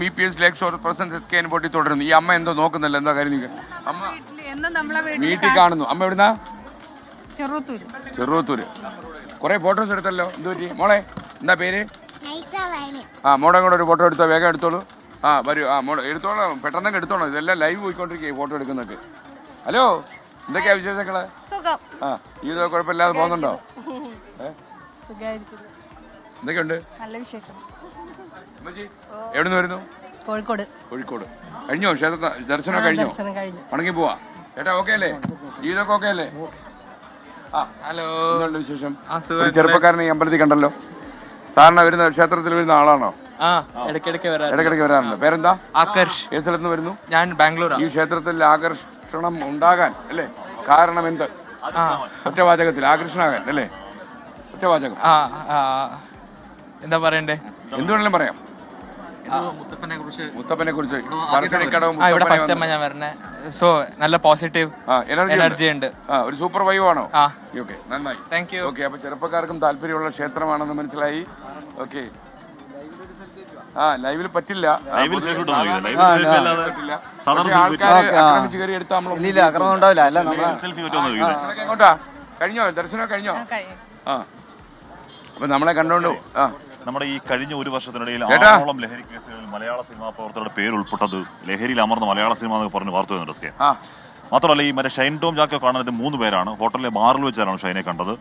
BPS ലേക്ക് % SKN പൊട്ടി തുടരുന്നു. ഈ അമ്മ എന്തോ നോക്കുന്നില്ല, എന്താ കാര്യം? അമ്മ വീട്ടിൽ കാണുന്നു. അമ്മ എവിടുന്നാ? ചെറുവത്തൂര്. കുറെ ഫോട്ടോസ് എടുത്തല്ലോ, എന്ത് പറ്റി മോളെ? എന്താ പേര്? മോളെ കൂടെ ഒരു ഫോട്ടോ എടുത്തോ, വേഗം എടുത്തോളൂ. വരൂ. മോളെ എടുത്തോളാം, പെട്ടെന്നൊക്കെ എടുത്തോളാം. ഇതെല്ലാം ലൈവ് പോയിക്കൊണ്ടിരിക്കുക ഫോട്ടോ എടുക്കുന്നൊക്കെ. ഹലോ, എന്തൊക്കെയാ വിശേഷങ്ങള്? ഇതൊക്കെ കുഴപ്പമില്ലാതെ പോകുന്നുണ്ടോ? എന്തൊക്കെയുണ്ട്? എവിടുന്ന് വരുന്നു? കോഴിക്കോട്. കഴിഞ്ഞോ ക്ഷേത്ര ദർശനം? കഴിഞ്ഞോ? മടങ്ങി പോവാ ചേട്ടാ? ഓക്കെ അല്ലേ? ജീവിതമൊക്കെ ഓക്കെ അല്ലേ? ഹലോ, എന്തുണ്ട് വിശേഷം? ചെറുപ്പക്കാരനെ ഈ അമ്പലത്തിൽ കണ്ടല്ലോ. സാധാരണ വരുന്ന ക്ഷേത്രത്തിൽ വരുന്ന ആളാണോ? ഇടയ്ക്കിടയ്ക്ക് വരാറുണ്ട്. പേരെന്താ? ആകർഷ്. ഏത് സ്ഥലത്ത് വരുന്നു? ഞാൻ ബാംഗ്ലൂർ. ഈ ക്ഷേത്രത്തിൽ ആകർഷണം ഉണ്ടാകാൻ അല്ലേ കാരണം എന്ത്? ഒറ്റവാചകത്തിൽ ആകർഷണാകാൻ അല്ലേ? ഒറ്റവാചകം എന്താ പറയണ്ടേ? എന്തുവേണമെങ്കിലും പറയാം. മുത്തപ്പനെ കുറിച്ച് ഇവിടെ ഫസ്റ്റ് ടൈം ഞാൻ വരണേ. സോ നല്ല പോസിറ്റീവ് എനർജി ഉണ്ട്. ഒരു സൂപ്പർ വൈബ് ആണോ? ഓക്കെ, നന്നായി. Thank you. ഓക്കെ, അപ്പൊ ചെറുപ്പക്കാർക്കും താല്പര്യമുള്ള ക്ഷേത്രമാണെന്ന് മനസ്സിലായി. ഓക്കെ, ലൈവിൽ പറ്റില്ല. എങ്ങോട്ടാ? കഴിഞ്ഞോ ദർശനം? കഴിഞ്ഞോ? അപ്പൊ നമ്മളെ കണ്ടോണ്ടോ? നമ്മുടെ ഈ കഴിഞ്ഞ ഒരു വർഷത്തിനിടയിൽ 6 ലഹരി കേസുകളിൽ മലയാള സിനിമാ പ്രവർത്തകരുടെ പേര് ഉൾപ്പെട്ടത് ലഹരിയിൽ അമർന്ന മലയാള സിനിമ എന്ന് പറഞ്ഞ് വാർത്ത വരുന്നുണ്ട്. മാത്രമല്ല ഈ മറ്റേ ഷൈൻ ടോം ജാക്കോ കാണാൻ 3 പേരാണ്. ഹോട്ടലിലെ ബാറിൽ വെച്ചാണ് ഷൈനെ കണ്ടത്.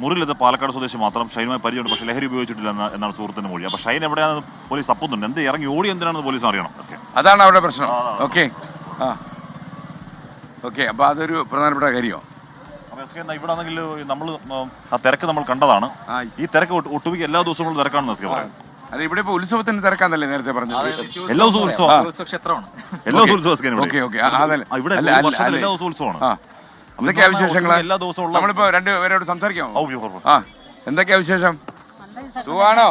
മുറിയിലെത് പാലക്കാട് സ്വദേശി മാത്രം. ഷൈനുമായി പരിചയമുണ്ട്, പക്ഷേ ലഹരി ഉപയോഗിച്ചിട്ടില്ല എന്നാണ് സുഹൃത്തിന്റെ മൊഴി. അപ്പൊ ഷൈൻ എവിടെയാണെന്ന് പോലീസ് തപ്പുന്നുണ്ട്. എന്ത് ഇറങ്ങി ഓടി എന്തിനാണെന്ന് പോലീസ് അറിയണം. അതാണ് അവിടെ പ്രശ്നം. ഓക്കെ, അപ്പൊ അതൊരു പ്രധാനപ്പെട്ട കാര്യമാണ്. ഇവിടെ ആണെങ്കിൽ നമ്മൾ ആ തിരക്ക് നമ്മൾ കണ്ടതാണ്. ഈ തിരക്ക് ഒട്ടുമിക്ക എല്ലാ ദിവസവും തിരക്കാണെന്ന് പറയാം. അല്ല, ഇവിടെ ഇപ്പൊ ഉത്സവത്തിന് തിരക്കാന്നല്ലേ നേരത്തെ പറഞ്ഞത്? എല്ലാ ദിവസവും ഉത്സവമാണ്. എല്ലാ ദിവസവും എന്തൊക്കെയാ വിശേഷങ്ങള്? നമ്മളിപ്പോ രണ്ടുപേരോട് സംസാരിക്കാമോ? എന്തൊക്കെയാ വിശേഷം? സുഖാണോ?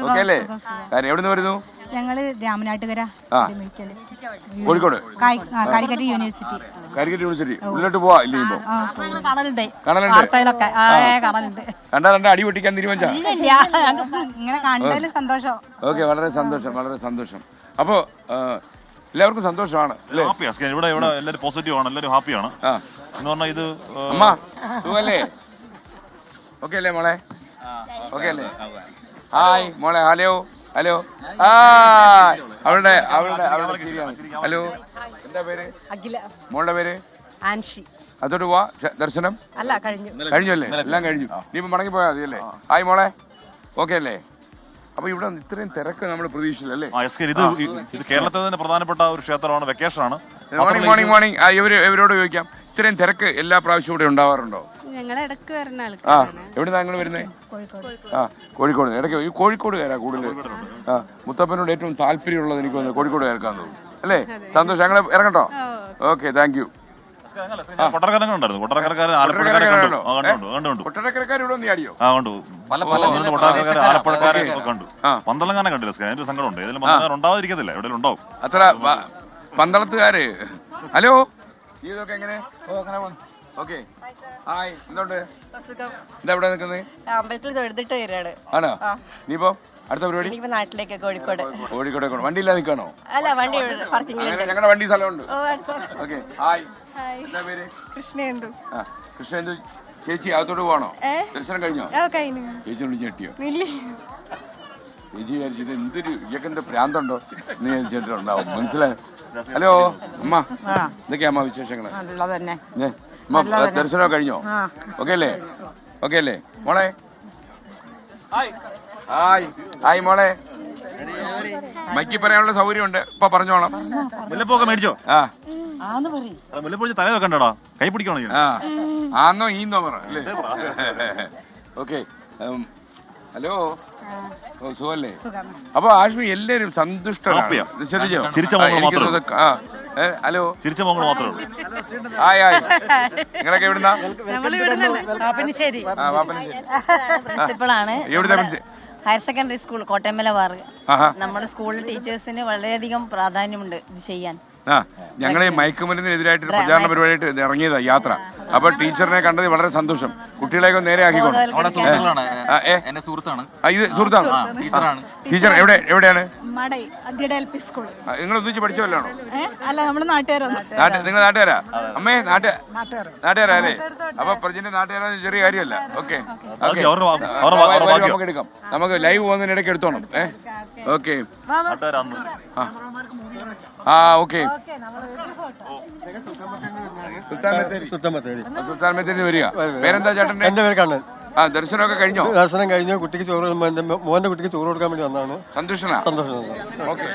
ഓക്കെ അല്ലേ? എവിടുന്ന് വരുന്നു? ഞങ്ങള് രാമനാട്ടുകര, കോഴിക്കോട്. കാലിക്കറ്റ് യൂണിവേഴ്സിറ്റി. ഉള്ളിലോട്ട് പോവാ? ഇല്ലേ? കണ്ടാ അടി പൊട്ടിക്കാൻ തീരുമാനിച്ചാ? ഇങ്ങനെ കണ്ടതിൽ സന്തോഷം. ഓക്കെ, വളരെ സന്തോഷം, വളരെ സന്തോഷം. അപ്പോ എല്ലാവർക്കും സന്തോഷമാണ് അല്ലേ? ഇവിടെ എല്ലാവരും പോസിറ്റീവ് ആണ്, എല്ലാവരും ഹാപ്പിയാണ്. എന്ന് പറഞ്ഞാൽ ഇത് അമ്മ സുഖല്ലേ? ഓക്കെ അല്ലേ മോളെ? ഓക്കെ അല്ലേ? ഹായ് മോളെ. ഹലോ. അവളുടെ ഹലോ. എന്താ പേര്? അഖില. മോളുടെ പേര്? ആൻഷി. അതോട്ട് പോവാ ദർശനം? അല്ല, കഴിഞ്ഞു അല്ലേ? എല്ലാം കഴിഞ്ഞു. നീ ഇപ്പൊ മടങ്ങി പോയാൽ മതി അല്ലേ? ഹായ് മോളെ. ഓക്കെ അല്ലേ? അപ്പൊ ഇവിടെ ഇത്രയും തിരക്ക് നമ്മൾ പ്രതീക്ഷിച്ചില്ലല്ലേ? ഇത് കേരളത്തിൽ തന്നെ പ്രധാനപ്പെട്ട ഒരു ക്ഷേത്രമാണ്. വെക്കേഷൻ ആണ്. മോർണിംഗ്. ഇവരോട് ചോദിക്കാം, ഇത്രയും തിരക്ക് എല്ലാ പ്രാവശ്യവും ഇവിടെ ഉണ്ടാവാറുണ്ടോ? എവിടുന്നാ നിങ്ങൾ വരുന്നേ? കോഴിക്കോട്. ഇടയ്ക്ക് ഈ കോഴിക്കോടുകാരാ കൂടുതൽ. മുത്തപ്പനോട് ഏറ്റവും താല്പര്യമുള്ളത് എനിക്ക് തോന്നുന്നു കോഴിക്കോടുകാർക്കാന്ന് തോന്നുന്നു അല്ലേ? സന്തോഷം. ഞങ്ങൾ ഇറങ്ങട്ടോ? Okay, thank you. കൊട്ടാരക്കാരൻ ഇവിടെ ഒന്ന് ആടിയോ? കണ്ടു. പന്തളങ്ങാനെ കണ്ടില്ല. അതിന്റെ സങ്കടമുണ്ട്. ഏതെങ്കിലും പന്തളങ്ങാൻ ഉണ്ടാവാതിരിക്കത്തില്ല, എവിടെയും ഉണ്ടാവും. അത്ര പന്തളത്തുകാര്. ഹലോ, ഇതൊക്കെ എങ്ങനെ? Okay, hi. എന്തുണ്ട്? എന്താ ഇവിടെ നിൽക്കുന്നത്? അമ്പലത്തിൽ തൊഴുതിട്ട് വരാണ്. ആണോ? നീ ഇപ്പോ അടുത്ത പരിപാടി? നാട്ടിലേക്ക് കോഴിക്കോട്. വണ്ടി ഇല്ലാതെ നിൽക്കണോ? അല്ല, വണ്ടി ഞങ്ങളുടെ വണ്ടി സ്ഥലമുണ്ട്. Okay, hi. എന്താ പേര്? കൃഷ്ണേന്ദു. കൃഷ്ണേന്ദു ചേച്ചി, അകത്തോട്ട് പോകണോ? ദർശനം കഴിഞ്ഞോ? ചേച്ചി വിളിച്ച് ഞെട്ടിയോ? ചേച്ചി വിചാരിച്ചത് എന്തൊരു ഇയക്കെന്റെ പ്രാന്തുണ്ടോ എന്ന് വിചാരിച്ചിട്ടുണ്ടാവും. മനസ്സിലായോ? ഹലോ അമ്മ, എന്തൊക്കെയാ അമ്മ വിശേഷങ്ങള്? ദർശനം കഴിഞ്ഞോ? ഓക്കെ അല്ലേ മോളെ? ഹായ് മോളെ. മൈക്കി പറയാനുള്ള സൗകര്യമുണ്ട്, ഇപ്പൊ പറഞ്ഞോളാം. മുല്ലപ്പൊക്കെ മേടിച്ചോ? മുല്ലപ്പൊഴി തല വെക്കണ്ടോടാ, കൈ പിടിക്കണോ? ആന്നോ ഈന്നോ പറ അല്ലേ? Okay, hello. സുഖല്ലേ? അപ്പൊ ആഷ്മി എല്ലാരും സന്തുഷ്ടരാണ്. ഹലോ, ചിരിച്ച മോങ്ങൾ മാത്രമേ ഉള്ളൂ. ഹായ്. നിങ്ങളൊക്കെ എവിടുന്നാ? പ്രിൻസിപ്പളാണ്. ഹയർ സെക്കൻഡറി സ്കൂൾ കോട്ടയമല വാറ്. നമ്മുടെ സ്കൂളിൽ ടീച്ചേഴ്സിന് വളരെയധികം പ്രാധാന്യമുണ്ട് ഇത് ചെയ്യാൻ. ആ ഞങ്ങൾ ഈ മയക്കുമരുന്നിനെതിരായിട്ട് പ്രചാരണ പരിപാടിയായിട്ട് ഇറങ്ങിയതാ യാത്ര. അപ്പൊ ടീച്ചറിനെ കണ്ടത് വളരെ സന്തോഷം. കുട്ടികളെയൊക്കെ നേരെ ആക്കിക്കോണം. എന്റെ സുഹൃത്താണ്. ഇത് സുഹൃത്താണ്. ടീച്ചറാണ്. ടീച്ചർ എവിടെയാണ്? സ്കൂൾ. നിങ്ങൾ ഒന്നിച്ച് പഠിച്ചവല്ലാണോ? അല്ല, നമ്മള് നാട്ടുകാരാണ്. നിങ്ങൾ നാട്ടുകാരാ? അമ്മേ നാട്ടുകാരാ അല്ലേ? അപ്പൊ പ്രജിന്റെ നാട്ടുകാരാ ചെറിയ കാര്യമല്ല. ഓക്കെ നമുക്ക് എടുക്കാം. നമുക്ക് ലൈവ് പോകുന്നതിനിടയ്ക്ക് എടുത്തോണം. ഓക്കെ ആ ഓക്കെ. സുൽത്താൻ ബത്തേരി വരിക. പേരെന്താ ചേട്ടന്റെ? എന്റെ പേര് കണ്ണൻ. ആ ദർശനമൊക്കെ കഴിഞ്ഞോ? ദർശനം കഴിഞ്ഞു. കുട്ടിക്ക് ചോറ്, മോന്റെ കുട്ടിക്ക് ചോറ് കൊടുക്കാൻ വേണ്ടി വന്നതാണ്. സന്തോഷനാ? സന്തോഷം. ഓക്കെ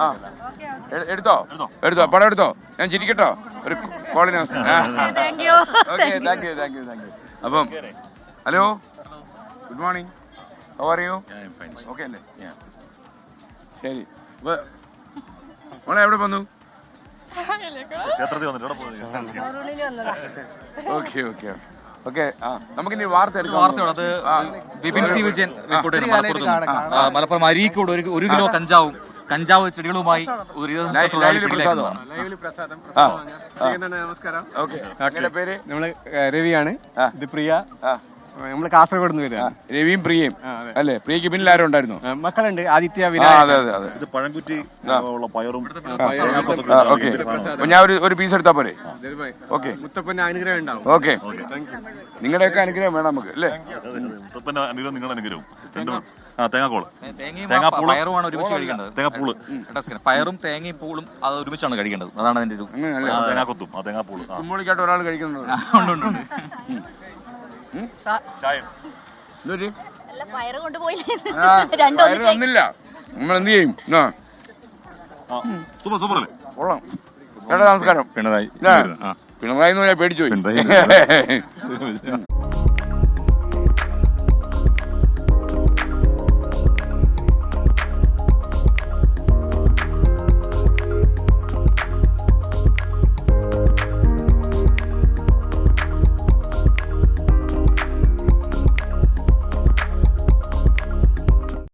ആ എടുത്തോ പടം എടുത്തോ. ഞാൻ ചിരിക്കട്ടോ ഒരു കോളിന്. Okay thank you. അപ്പം hello, good morning. How are you? Okay അല്ലേ? ശരി. മോളെ എവിടെ വന്നു? Okay okay okay. നമുക്കിനി വാർത്ത അത് ബിപിൻ സി വിജയൻ റിപ്പോർട്ട് ചെയ്യുന്നു. മലപ്പുറം അരീക്കോട് 1 കിലോ കഞ്ചാവ് ചെടികളുമായി നമസ്കാരം. ഓക്കെ പേര്? നമ്മള് രവിയാണ്. ഇത് പ്രിയ. നമ്മള് കാസർഗോഡ് നിന്ന് വരിക. രവിയും പ്രിയയും അല്ലേ? പ്രിയക്ക് പിന്നിൽ ആരും ഉണ്ടായിരുന്നു? മക്കളുണ്ട്, ആദിത്യ, അതെ. ഇത് പഴംകുറ്റി ഉള്ള പയറും. ഓക്കെ ഞാൻ ഒരു പീസ് എടുത്താ പോരെ? ഓക്കെ. മുത്തപ്പന്റെ അനുഗ്രഹം ഉണ്ടാവും. ഓക്കെ നിങ്ങളുടെയൊക്കെ അനുഗ്രഹം വേണം നമുക്ക് അല്ലേ? മുത്തപ്പന്റെ അനുഗ്രഹം, നിങ്ങളുടെ അനുഗ്രഹം. തേങ്ങാക്കോള്, പയറുമാണ് ഒരുമിച്ച് കഴിക്കേണ്ടത്. തേങ്ങാപ്പൂള്, പയറും തേങ്ങയും പൂളും അത് ഒരുമിച്ചാണ് കഴിക്കേണ്ടത്. അതാണ് അതിന്റെ ഒരു തേങ്ങാക്കൊത്തും. തേങ്ങാപ്പൂള് കുമ്മളിക്കാട്ട് ഒരാൾ കഴിക്കുന്നുണ്ട്. ഒന്നില്ല. നമ്മൾ എന്ത് ചെയ്യും? സൂപ്പർ അല്ലേ? കൊള്ളാം. ചേട്ടാ നമസ്കാരം. പിണറായി എന്ന് പറഞ്ഞാൽ പേടിച്ചു പോയി.